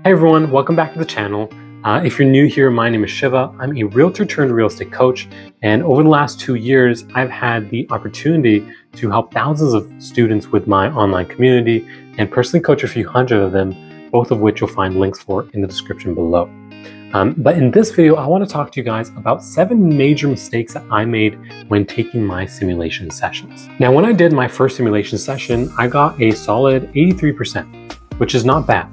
Hey everyone, welcome back to the channel. If you're new here, my name is Shiva. I'm a realtor turned real estate coach, and over the last 2 years, I've had the opportunity to help thousands of students with my online community and personally coach a few hundred of them, both of which you'll find links for in the description below. But in this video, I want to talk to you guys about 7 major mistakes that I made when taking my simulation sessions. Now, when I did my first simulation session, I got a solid 83%, which is not bad.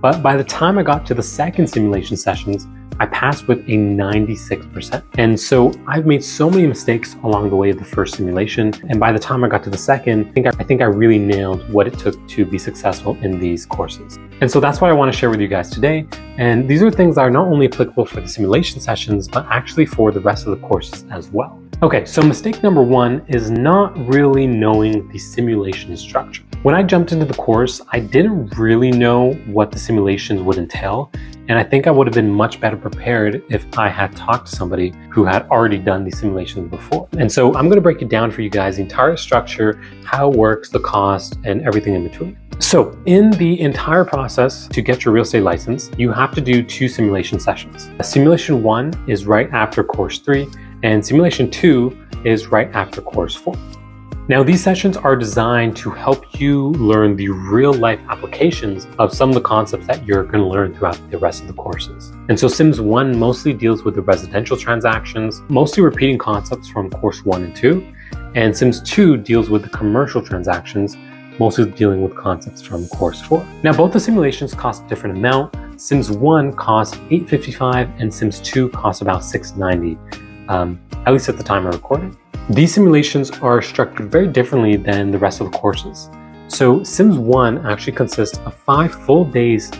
But by the time I got to the second simulation sessions, I passed with a 96%. And so I've made so many mistakes along the way of the first simulation. And by the time I got to the second, I think I really nailed what it took to be successful in these courses. And so that's what I want to share with you guys today. And these are things that are not only applicable for the simulation sessions, but actually for the rest of the courses as well. Okay, so mistake number 1 is not really knowing the simulation structure. When I jumped into the course, I didn't really know what the simulations would entail, and I think I would have been much better prepared if I had talked to somebody who had already done these simulations before. And so I'm going to break it down for you guys, the entire structure, how it works, the cost, and everything in between. So in the entire process to get your real estate license, you have to do 2 simulation sessions. Simulation 1 is right after course 3, and simulation 2 is right after course 4. Now, these sessions are designed to help you learn the real-life applications of some of the concepts that you're going to learn throughout the rest of the courses. And so Sims 1 mostly deals with the residential transactions, mostly repeating concepts from course 1 and 2, and Sims 2 deals with the commercial transactions, mostly dealing with concepts from course 4. Now, both the simulations cost a different amount. Sims 1 costs $855 and Sims 2 costs about $690, at least at the time I recorded. These simulations are structured very differently than the rest of the courses. So Sims 1 actually consists of 5 full days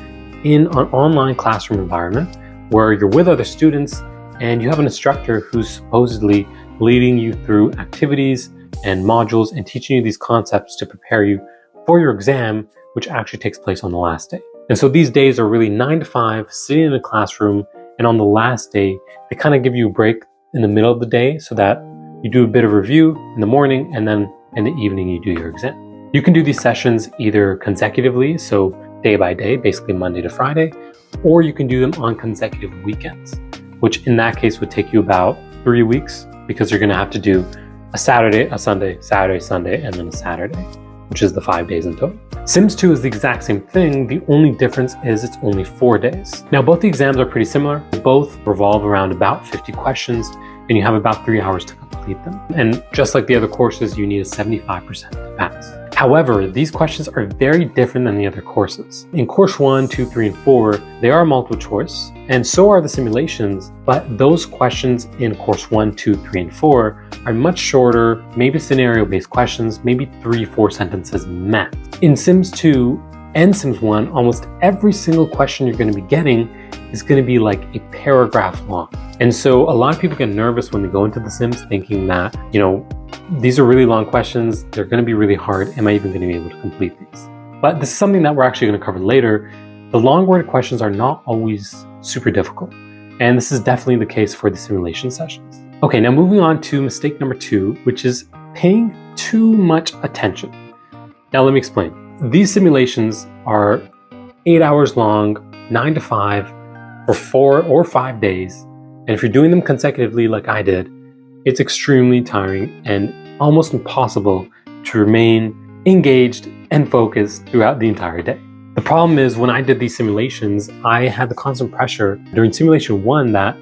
in an online classroom environment where you're with other students and you have an instructor who's supposedly leading you through activities and modules and teaching you these concepts to prepare you for your exam, which actually takes place on the last day. And so these days are really 9 to 5, sitting in a classroom, and on the last day, they kind of give you a break in the middle of the day so that you do a bit of review in the morning, and then in the evening you do your exam. You can do these sessions either consecutively, so day by day, basically Monday to Friday, or you can do them on consecutive weekends, which in that case would take you about 3 weeks, because you're going to have to do a Saturday, a Sunday, Saturday, Sunday, and then a Saturday, which is the 5 days in total. Sims 2 is the exact same thing. The only difference is it's only 4 days. Now, both the exams are pretty similar. Both revolve around about 50 questions, and you have about 3 hours to complete them. And just like the other courses, you need a 75% to pass. However, these questions are very different than the other courses. In course 1, 2, 3, and 4, they are multiple choice, and so are the simulations, but those questions in course 1, 2, 3, and 4 are much shorter, maybe scenario-based questions, maybe 3-4 sentences max. In Sims 2 and Sims 1, almost every single question you're going to be getting is going to be like a paragraph long. And so a lot of people get nervous when they go into the Sims thinking that, these are really long questions, they're going to be really hard, am I even going to be able to complete these? But this is something that we're actually going to cover later. The long-worded questions are not always super difficult, and this is definitely the case for the simulation sessions. Okay, now moving on to mistake number 2, which is paying too much attention. Now let me explain. These simulations are 8 hours long, 9 to 5, for 4 or 5 days, and if you're doing them consecutively like I did, it's extremely tiring and almost impossible to remain engaged and focused throughout the entire day. The problem is when I did these simulations, I had the constant pressure during simulation 1 that,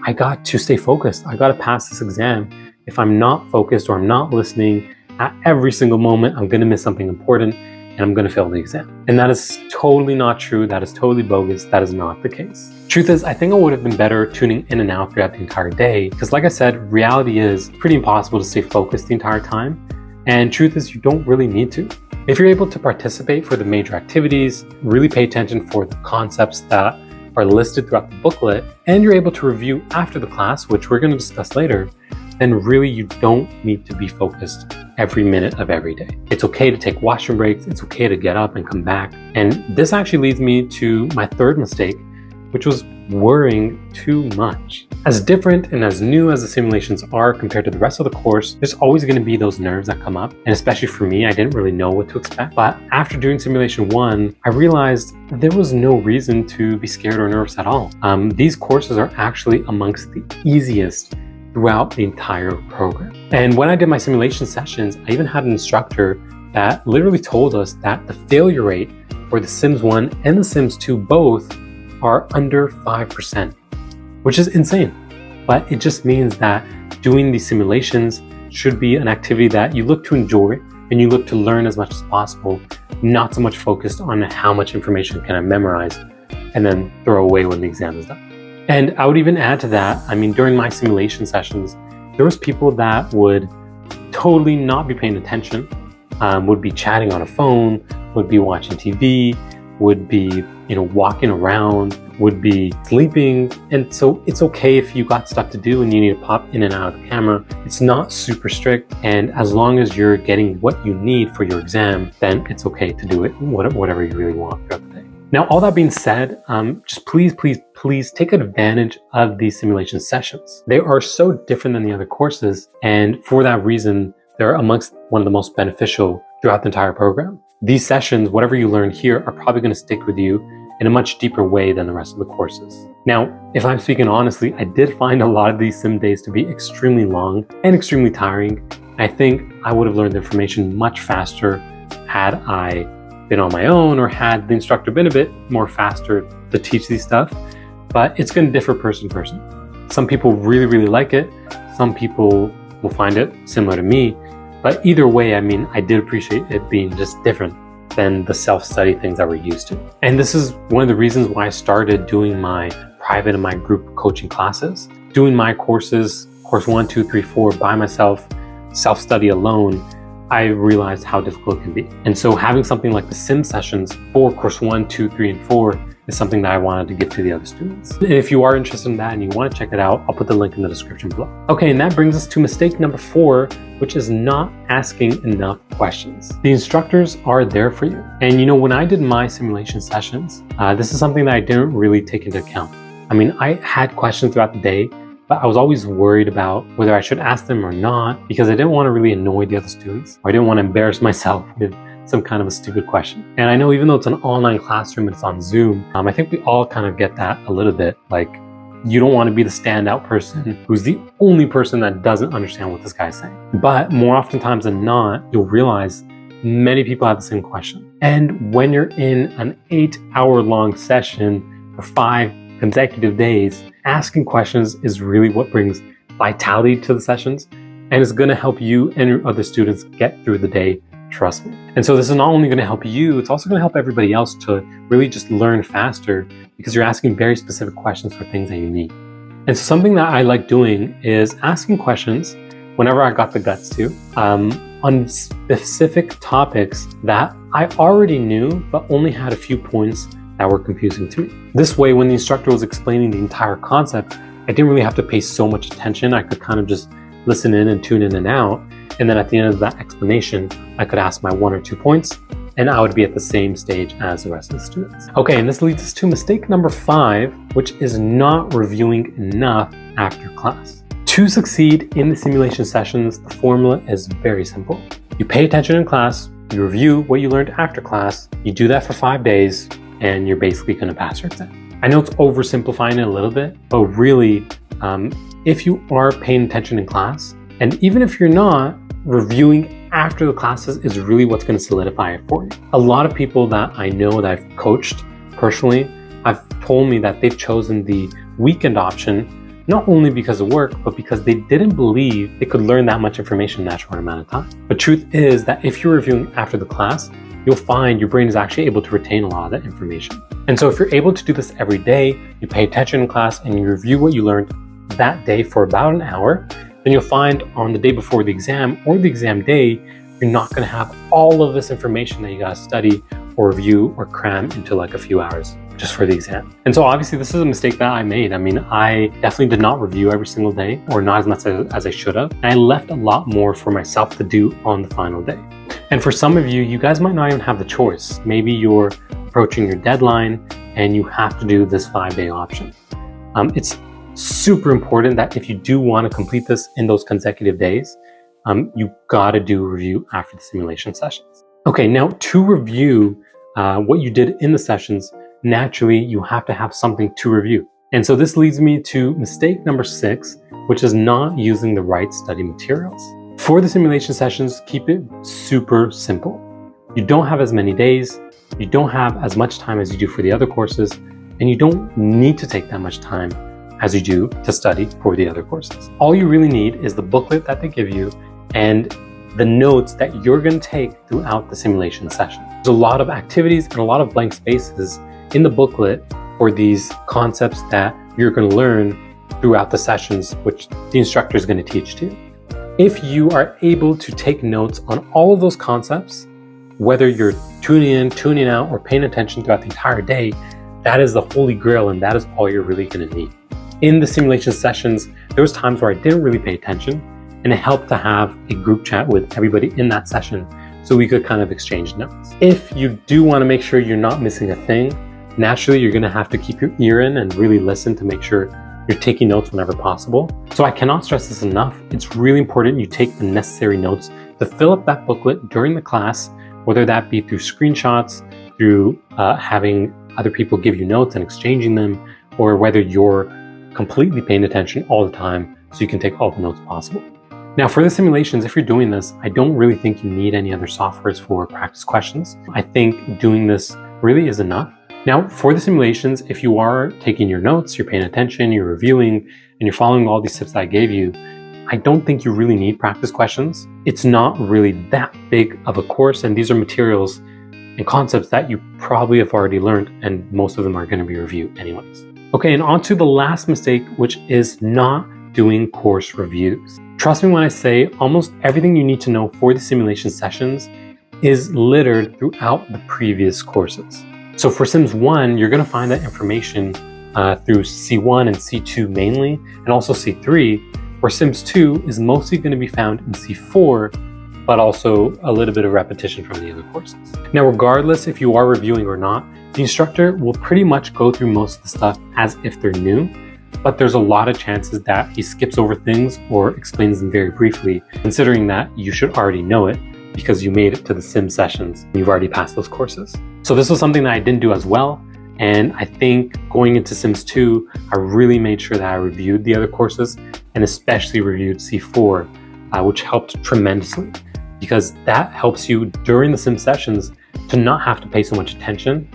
I got to stay focused. I got to pass this exam. If I'm not focused or I'm not listening at every single moment, I'm going to miss something important and I'm going to fail the exam. And that is totally not true. That is totally bogus. That is not the case. Truth is, I think it would have been better tuning in and out throughout the entire day, because like I said, reality is pretty impossible to stay focused the entire time. And truth is, you don't really need to. If you're able to participate for the major activities, really pay attention for the concepts that are listed throughout the booklet, and you're able to review after the class, which we're going to discuss later, then really you don't need to be focused every minute of every day. It's okay to take washroom breaks. It's okay to get up and come back. And this actually leads me to my 3rd mistake, which was worrying too much. As different and as new as the simulations are compared to the rest of the course, there's always going to be those nerves that come up. And especially for me, I didn't really know what to expect. But after doing simulation 1, I realized there was no reason to be scared or nervous at all. These courses are actually amongst the easiest throughout the entire program. And when I did my simulation sessions, I even had an instructor that literally told us that the failure rate for the Sims 1 and the Sims 2 both are under 5%, which is insane. But it just means that doing these simulations should be an activity that you look to enjoy and you look to learn as much as possible, not so much focused on how much information can I memorize and then throw away when the exam is done. And I would even add to that, I mean, during my simulation sessions, there was people that would totally not be paying attention, would be chatting on a phone, would be watching TV, would be, walking around, would be sleeping. And so it's okay if you got stuff to do and you need to pop in and out of the camera. It's not super strict. And as long as you're getting what you need for your exam, then it's okay to do it, whatever you really want throughout the day. Now, all that being said, just please take advantage of these simulation sessions. They are so different than the other courses. And for that reason, they're amongst one of the most beneficial throughout the entire program. These sessions, whatever you learn here, are probably going to stick with you in a much deeper way than the rest of the courses. Now, if I'm speaking honestly, I did find a lot of these sim days to be extremely long and extremely tiring. I think I would have learned the information much faster had I been on my own or had the instructor been a bit more faster to teach these stuff, but it's going to differ person to person. Some people really, really like it. Some people will find it similar to me. But either way, I mean, I did appreciate it being just different than the self-study things that we're used to. And this is one of the reasons why I started doing my private and my group coaching classes. Doing my courses, course 1, 2, 3, 4 by myself, self-study alone, I realized how difficult it can be. And so having something like the sim sessions for course 1, 2, 3, and 4 is something that I wanted to give to the other students. And if you are interested in that and you want to check it out, I'll put the link in the description below. Okay, and that brings us to mistake number 4, which is not asking enough questions. The instructors are there for you. And when I did my simulation sessions, this is something that I didn't really take into account. I mean, I had questions throughout the day, but I was always worried about whether I should ask them or not because I didn't want to really annoy the other students, or I didn't want to embarrass myself with some kind of a stupid question. And I know even though it's an online classroom and it's on Zoom, I think we all kind of get that a little bit. Like, you don't want to be the standout person who's the only person that doesn't understand what this guy's saying. But more oftentimes than not, you'll realize many people have the same question. And when you're in an 8-hour-long session for 5 consecutive days, asking questions is really what brings vitality to the sessions, and it's going to help you and your other students get through the day. Trust me. And so this is not only going to help you, it's also going to help everybody else to really just learn faster because you're asking very specific questions for things that you need. And so something that I like doing is asking questions whenever I got the guts to, on specific topics that I already knew, but only had a few points that were confusing to me. This way, when the instructor was explaining the entire concept, I didn't really have to pay so much attention. I could kind of just listen in and tune in and out. And then at the end of that explanation, I could ask my 1 or 2 points and I would be at the same stage as the rest of the students. Okay, and this leads us to mistake number 5, which is not reviewing enough after class. To succeed in the simulation sessions, the formula is very simple. You pay attention in class, you review what you learned after class, you do that for 5 days, and you're basically going to pass your exam. I know it's oversimplifying it a little bit, but really, if you are paying attention in class, and even if you're not, reviewing after the classes is really what's going to solidify it for you. A lot of people that I know that I've coached personally have told me that they've chosen the weekend option, not only because of work, but because they didn't believe they could learn that much information in that short amount of time. But truth is that if you're reviewing after the class, you'll find your brain is actually able to retain a lot of that information. And so if you're able to do this every day, you pay attention in class and you review what you learned that day for about an hour, then you'll find on the day before the exam or the exam day, you're not going to have all of this information that you got to study or review or cram into like a few hours just for the exam. And so obviously this is a mistake that I made. I mean, I definitely did not review every single day, or not as much as I should have. And I left a lot more for myself to do on the final day. And for some of you, you guys might not even have the choice. Maybe you're approaching your deadline and you have to do this 5-day option. It's super important that if you do want to complete this in those consecutive days, you gotta do a review after the simulation sessions. Okay, now to review what you did in the sessions, naturally you have to have something to review. And so this leads me to mistake number 6, which is not using the right study materials. For the simulation sessions, keep it super simple. You don't have as many days, you don't have as much time as you do for the other courses, and you don't need to take that much time as you do to study for the other courses. All you really need is the booklet that they give you and the notes that you're going to take throughout the simulation session. There's a lot of activities and a lot of blank spaces in the booklet for these concepts that you're going to learn throughout the sessions, which the instructor is going to teach to you. If you are able to take notes on all of those concepts, whether you're tuning in, tuning out, or paying attention throughout the entire day, that is the holy grail, and that is all you're really going to need. In the simulation sessions, there was times where I didn't really pay attention, and it helped to have a group chat with everybody in that session so we could kind of exchange notes. If you do want to make sure you're not missing a thing, naturally you're going to have to keep your ear in and really listen to make sure you're taking notes whenever possible. So I cannot stress this enough. It's really important you take the necessary notes to fill up that booklet during the class, whether that be through screenshots, through having other people give you notes and exchanging them, or whether you're completely paying attention all the time so you can take all the notes possible. Now for the simulations, if you're doing this, I don't really think you need any other softwares for practice questions. I think doing this really is enough. Now for the simulations, if you are taking your notes, you're paying attention, you're reviewing, and you're following all these tips that I gave you, I don't think you really need practice questions. It's not really that big of a course, and these are materials and concepts that you probably have already learned, and most of them are going to be reviewed anyways. Okay, and on to the last mistake, which is not doing course reviews. Trust me when I say almost everything you need to know for the simulation sessions is littered throughout the previous courses. So for Sims 1, you're going to find that information through C1 and C2 mainly, and also C3, where Sims 2 is mostly going to be found in C4, but also a little bit of repetition from the other courses. Now, regardless if you are reviewing or not, the instructor will pretty much go through most of the stuff as if they're new, but there's a lot of chances that he skips over things or explains them very briefly, considering that you should already know it because you made it to the sim sessions and you've already passed those courses. So this was something that I didn't do as well, and I think going into Sims 2, I really made sure that I reviewed the other courses and especially reviewed C4, which helped tremendously because that helps you during the sim sessions to not have to pay so much attention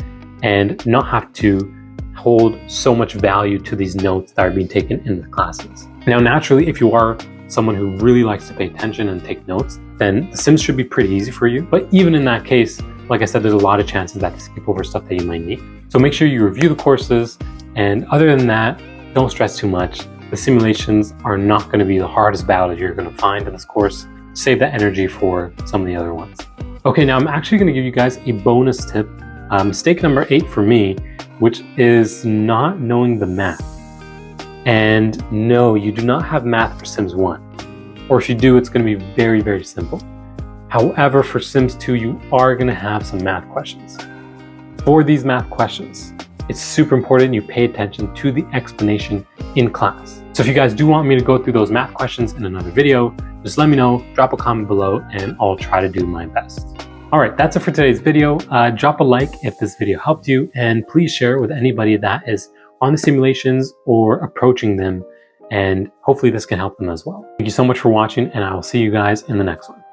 and not have to hold so much value to these notes that are being taken in the classes. Now, naturally, if you are someone who really likes to pay attention and take notes, then the Sims should be pretty easy for you. But even in that case, like I said, there's a lot of chances that you skip over stuff that you might need. So make sure you review the courses. And other than that, don't stress too much. The simulations are not going to be the hardest battle you're going to find in this course. Save that energy for some of the other ones. Okay, now I'm actually going to give you guys a bonus tip. Mistake number 8 for me, which is not knowing the math. And no, you do not have math for Sims 1. Or if you do, it's going to be very, very simple. However, for Sims 2, you are going to have some math questions. For these math questions, it's super important you pay attention to the explanation in class. So if you guys do want me to go through those math questions in another video, just let me know, drop a comment below, and I'll try to do my best. All right, that's it for today's video. Drop a like if this video helped you, and please share it with anybody that is on the simulations or approaching them, and hopefully this can help them as well. Thank you so much for watching, and I will see you guys in the next one.